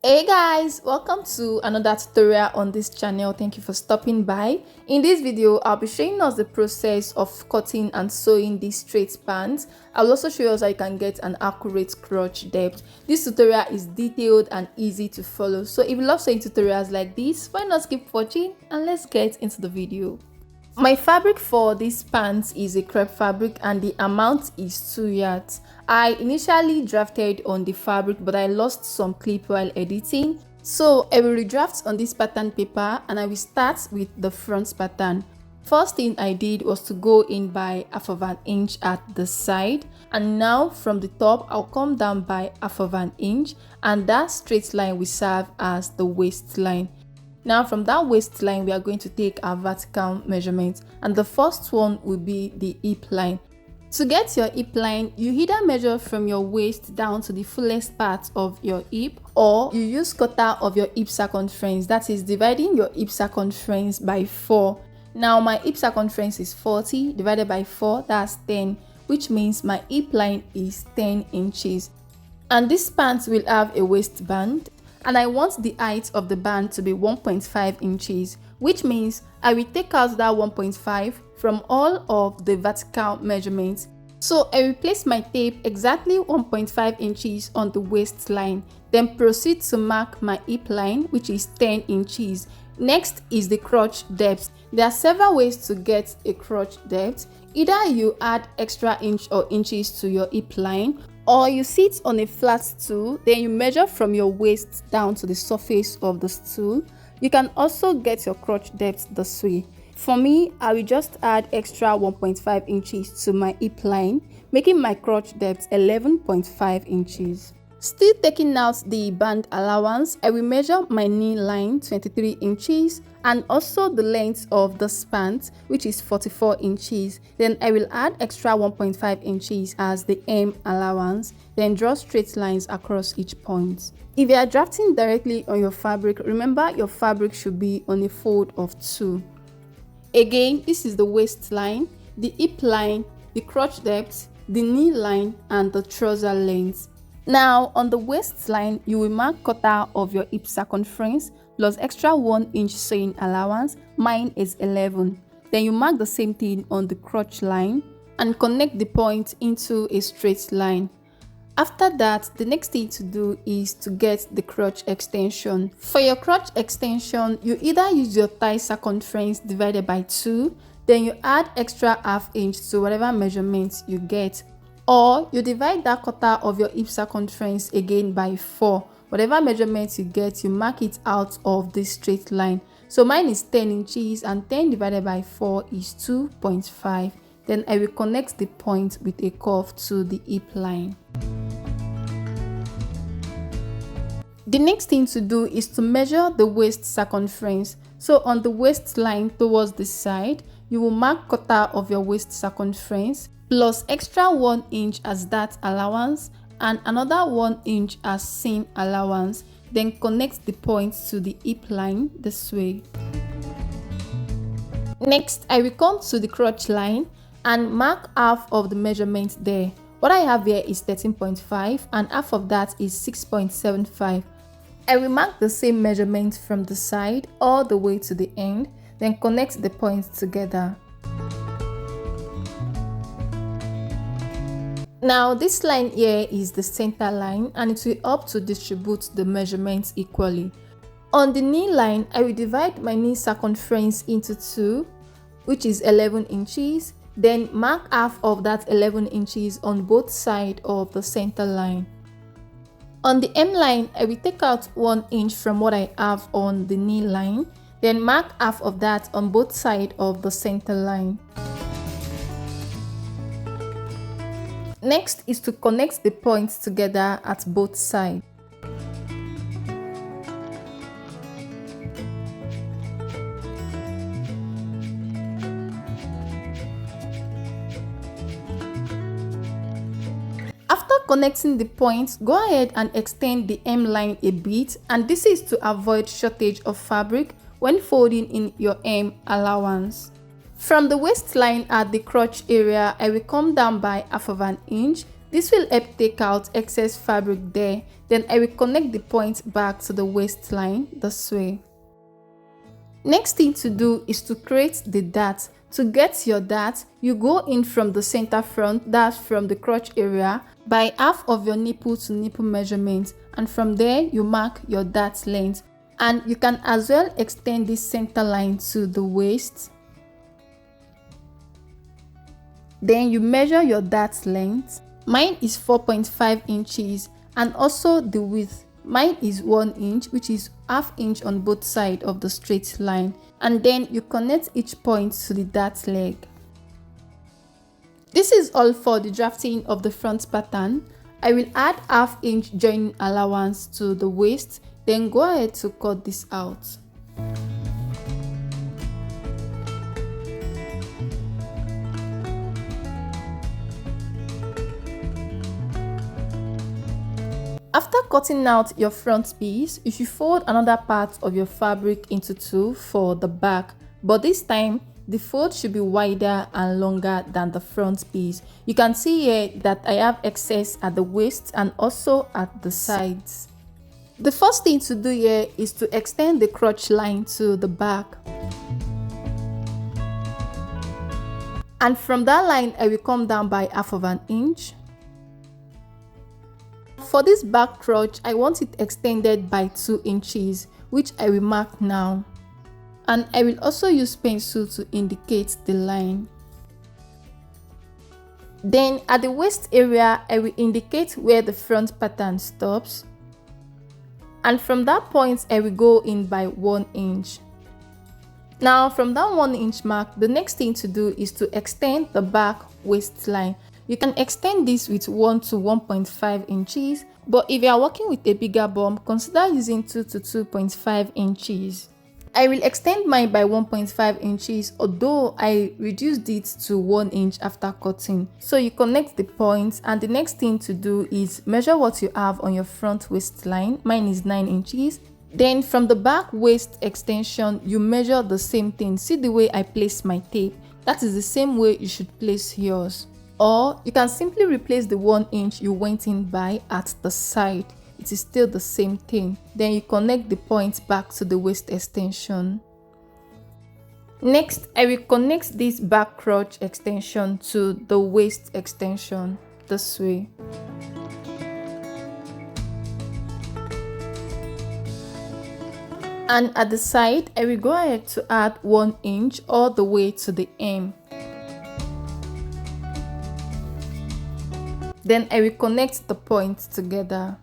Hey guys, welcome to another tutorial on this channel. Thank you for stopping by. In this video, I'll be showing us the process of cutting and sewing these straight pants. I'll also show us how you can get an accurate crotch depth. This tutorial is detailed and easy to follow. So if you love sewing tutorials like this, why not keep watching and let's get into the video. My fabric for this pants is a crepe fabric and the amount is 2 yards. I initially drafted on the fabric but I lost some clip while editing. So I will redraft on this pattern paper and I will start with the front pattern. First thing I did was to go in by half of an inch at the side, and now from the top I'll come down by half of an inch, and that straight line will serve as the waistline. Now from that waistline we are going to take our vertical measurement, and the first one will be the hip line. To get your hip line, you either measure from your waist down to the fullest part of your hip, or you use quarter of your hip circumference, that is dividing your hip circumference by 4. Now my hip circumference is 40 divided by 4, that's 10, which means my hip line is 10 inches. And this pant will have a waistband, and I want the height of the band to be 1.5 inches, which means I will take out that 1.5 from all of the vertical measurements. So I will place my tape exactly 1.5 inches on the waistline, then proceed to mark my hip line, which is 10 inches. Next is the crotch depth. There are several ways to get a crotch depth. Either you add extra inch or inches to your hip line, or you sit on a flat stool, then you measure from your waist down to the surface of the stool. You can also get your crotch depth this way. For me, I will just add extra 1.5 inches to my hip line, making my crotch depth 11.5 inches. Still taking out the band allowance, I will measure my knee line 23 inches and also the length of the pant, which is 44 inches. Then I will add extra 1.5 inches as the hem allowance, then draw straight lines across each point. If you are drafting directly on your fabric, remember your fabric should be on a fold of 2. Again, this is the waistline, the hip line, the crotch depth, the knee line, and the trouser length. Now on the waistline, you will mark quarter of your hip circumference plus extra 1 inch sewing allowance. Mine is 11. Then you mark the same thing on the crotch line and connect the point into a straight line. After that, the next thing to do is to get the crotch extension. For your crotch extension, you either use your thigh circumference divided by 2, then you add extra half inch to whatever measurements you get, or you divide that quarter of your hip circumference again by 4. Whatever measurements you get, you mark it out of this straight line. So mine is 10 inches and 10 divided by 4 is 2.5. Then I will connect the point with a curve to the hip line. The next thing to do is to measure the waist circumference. So on the waistline towards the side, you will mark quarter of your waist circumference plus extra 1 inch as that allowance and another 1 inch as seam allowance. Then connect the points to the hip line this way. Next, I will come to the crotch line and mark half of the measurement there. What I have here is 13.5 and half of that is 6.75. I will mark the same measurement from the side all the way to the end, then connect the points together. Now this line here is the center line and it will help to distribute the measurements equally. On the knee line, I will divide my knee circumference into 2, which is 11 inches, then mark half of that 11 inches on both sides of the center line. On the hem line, I will take out 1 inch from what I have on the knee line, then mark half of that on both sides of the center line. Next is to connect the points together at both sides. After connecting the points, go ahead and extend the hem line a bit, and this is to avoid shortage of fabric when folding in your hem allowance. From the waistline at the crotch area, I will come down by half of an inch, This will help take out excess fabric there. Then I will connect the point back to the waistline this way. Next thing to do is to create the dart. To get your dart, you go in from the center front, that's from the crotch area, by half of your nipple to nipple measurement, and from there you mark your dart length. And you can as well extend this center line to the waist. Then you measure your dart length. Mine is 4.5 inches, and also the width. Mine is 1 inch, which is half inch on both sides of the straight line. And then you connect each point to the dart leg. This is all for the drafting of the front pattern. I will add half inch joining allowance to the waist, then go ahead to cut this out. After cutting out your front piece, you should fold another part of your fabric into two for the back, but this time the fold should be wider and longer than the front piece. You can see here that I have excess at the waist and also at the sides. The first thing to do here is to extend the crotch line to the back. And from that line, I will come down by half of an inch. For this back crotch, I want it extended by 2 inches, which I will mark now. And I will also use pencil to indicate the line. Then at the waist area, I will indicate where the front pattern stops. And from that point, I will go in by 1 inch. Now from that 1 inch mark, the next thing to do is to extend the back waistline. You can extend this with 1 to 1.5 inches, but if you are working with a bigger bum, consider using 2 to 2.5 inches. I will extend mine by 1.5 inches, although I reduced it to 1 inch after cutting. So you connect the points, and the next thing to do is measure what you have on your front waistline. Mine is 9 inches. Then from the back waist extension, you measure the same thing. See the way I place my tape? That is the same way you should place yours. Or you can simply replace the 1 inch you went in by at the side. It is still the same thing. Then you connect the points back to the waist extension. Next, I will connect this back crotch extension to the waist extension this way. And at the side, I will go ahead to add 1 inch all the way to the hem. Then I will connect the points together.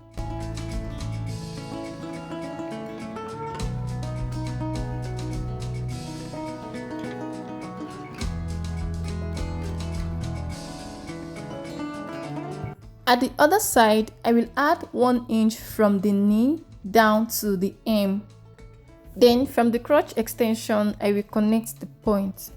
At the other side, I will add 1 inch from the knee down to the hem. Then from the crotch extension, I will connect the point.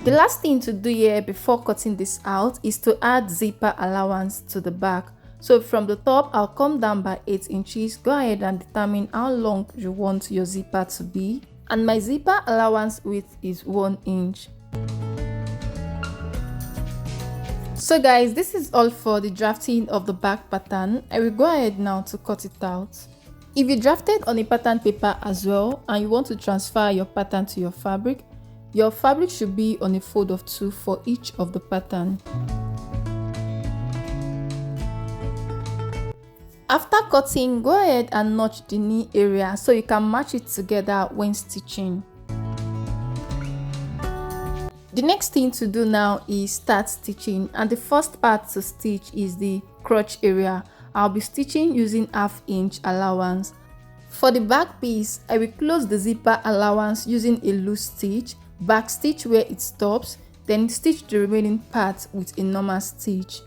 The last thing to do here before cutting this out is to add zipper allowance to the back. So from the top, I'll come down by 8 inches. Go ahead and determine how long you want your zipper to be. And my zipper allowance width is 1 inch. So guys, this is all for the drafting of the back pattern. I will go ahead now to cut it out. If you drafted on a pattern paper as well and you want to transfer your pattern to your fabric should be on a fold of 2 for each of the pattern. After cutting, go ahead and notch the knee area so you can match it together when stitching. The next thing to do now is start stitching, and the first part to stitch is the crotch area. I'll be stitching using 1/2 inch allowance. For the back piece, I will close the zipper allowance using a loose stitch, back stitch where it stops, then stitch the remaining part with a normal stitch.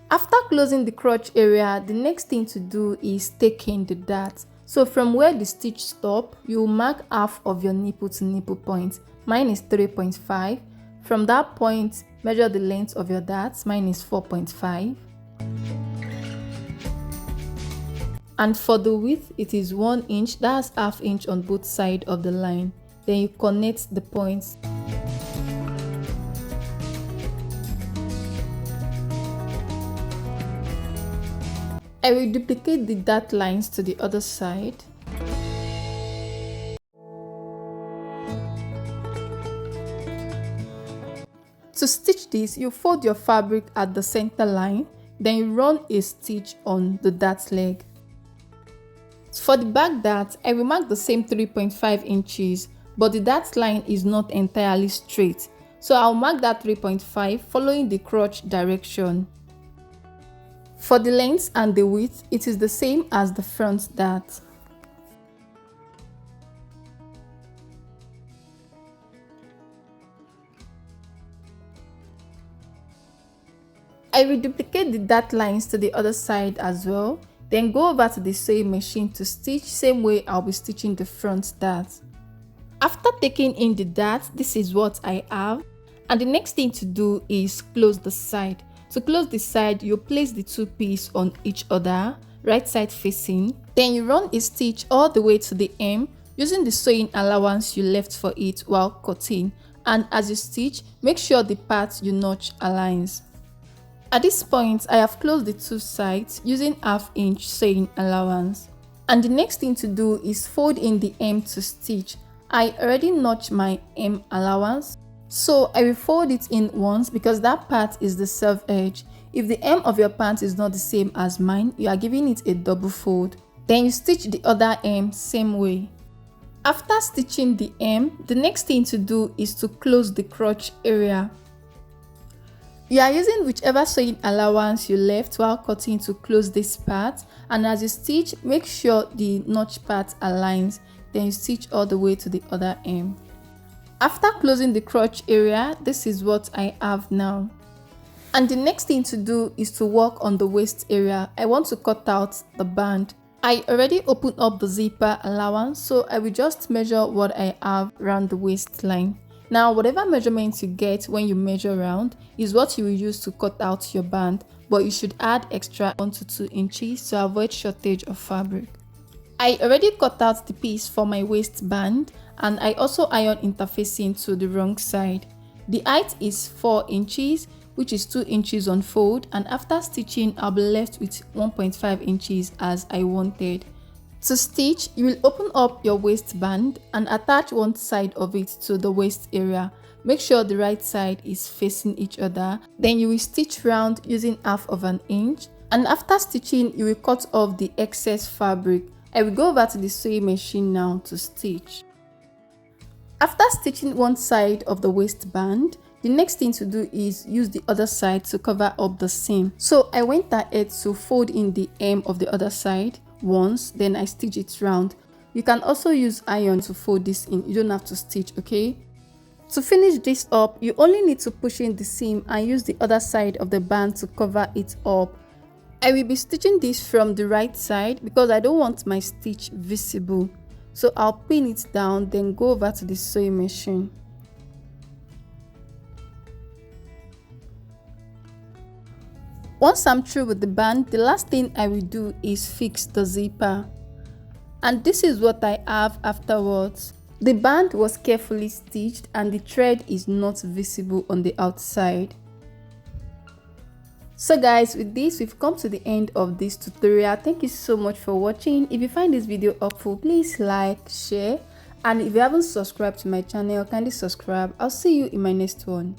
After closing the crotch area, the next thing to do is take in the dart. So from where the stitch stops, you will mark half of your nipple to nipple point. Mine is 3.5. From that point, measure the length of your dart. Mine is 4.5. And for the width, it is 1 inch. That's 1/2 inch on both sides of the line. Then you connect the points. I will duplicate the dart lines to the other side. To stitch this, you fold your fabric at the center line, then you run a stitch on the dart leg. For the back dart, I will mark the same 3.5 inches, but the dart line is not entirely straight. So I'll mark that 3.5 following the crotch direction. For the length and the width, it is the same as the front dart. I will duplicate the dart lines to the other side as well, then go over to the sewing machine to stitch same way I'll be stitching the front dart. After taking in the dart, this is what I have, and the next thing to do is close the side. To close the side, you place the two pieces on each other, right side facing, then you run a stitch all the way to the hem using the sewing allowance you left for it while cutting, and as you stitch, make sure the part you notch aligns. At this point, I have closed the two sides using 1/2 inch sewing allowance. And the next thing to do is fold in the hem to stitch. I already notched my hem allowance, so I will fold it in once because that part is the self edge. If the hem of your pant is not the same as mine, you are giving it a double fold. Then you stitch the other hem same way. After stitching the hem, the next thing to do is to close the crotch area. You are using whichever sewing allowance you left while cutting to close this part, and as you stitch, make sure the notch part aligns, then you stitch all the way to the other hem. After closing the crotch area, this is what I have now. And the next thing to do is to work on the waist area. I want to cut out the band. I already opened up the zipper allowance, so I will just measure what I have around the waistline. Now, whatever measurements you get when you measure round is what you will use to cut out your band, but you should add extra 1 to 2 inches to avoid shortage of fabric. I already cut out the piece for my waistband, and I also iron interfacing to the wrong side. The height is 4 inches, which is 2 inches on fold, and after stitching, I'll be left with 1.5 inches as I wanted. To stitch, you will open up your waistband and attach one side of it to the waist area. Make sure the right side is facing each other. Then you will stitch round using 1/2 inch. And after stitching, you will cut off the excess fabric. I will go over to the sewing machine now to stitch. After stitching one side of the waistband, the next thing to do is use the other side to cover up the seam. So I went ahead to fold in the hem of the other side once, then I stitch it round. You can also use iron to fold this in, you don't have to stitch, okay? To finish this up, you only need to push in the seam and use the other side of the band to cover it up. I will be stitching this from the right side because I don't want my stitch visible. So I'll pin it down, then go over to the sewing machine. Once I'm through with the band, the last thing I will do is fix the zipper. And this is what I have afterwards. The band was carefully stitched and the thread is not visible on the outside. So guys, with this, we've come to the end of this tutorial. Thank you so much for watching. If you find this video helpful, please like, share, and if you haven't subscribed to my channel, kindly subscribe. I'll see you in my next one.